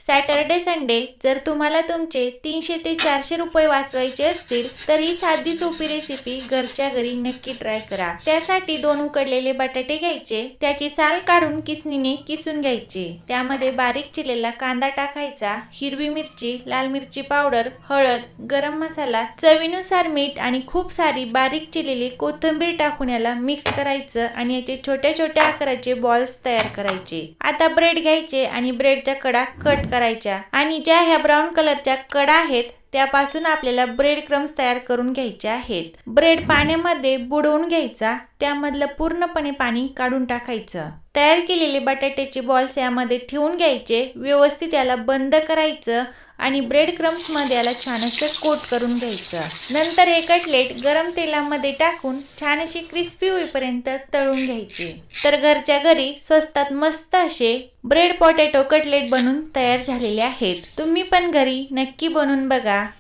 Saturday Sunday जर तुम्हाला तुमचे 300 ते 400 रुपये वाचवायचे असतील तर ही साधी सोपी रेसिपी घरच्या घरी नक्की ट्राय करा। त्यासाठी 2 उकडलेले बटाटे घ्यायचे, त्याची साल काढून किसणीने किसून घ्यायचे। त्यामध्ये बारीक चिरलेला कांदा टाकायचा, हिरवी मिरची, लाल मिरची पावडर, हळद, गरम मसाला, चवीनुसार मीठ आणि खूप सारी बारीक चिरलेली कोथिंबीर टाकून याला मिक्स करायचं आणि याचे छोट्या छोट्या आकाराचे बॉल्स तयार करायचे। आता ब्रेड घ्यायचे आणि ब्रेडच्या कडा कट करायच्या आणि ज्या ह्या ब्राऊन कलरच्या कडा आहेत त्यापासून आपल्याला ब्रेड क्रम्स तयार करून घ्यायचे आहेत। ब्रेड पाण्यामध्ये बुडवून घ्यायचा, त्यामधलं पूर्णपणे पाणी काढून टाकायचं। तयार केलेले बटाट्याचे बॉल्स यामध्ये ठेवून घ्यायचे, व्यवस्थित याला बंद करायचं आणि ब्रेड क्रम्स मध्ये याला छान असं कोट करून घ्यायचं। नंतर हे कटलेट गरम तेलामध्ये टाकून छान अशी क्रिस्पी होईपर्यंत तळून घ्यायचे। तर घरच्या घरी स्वस्तात मस्त असे ब्रेड पोटॅटो कटलेट बनून तयार झालेले आहेत। तुम्ही पण घरी नक्की बनवून बघा।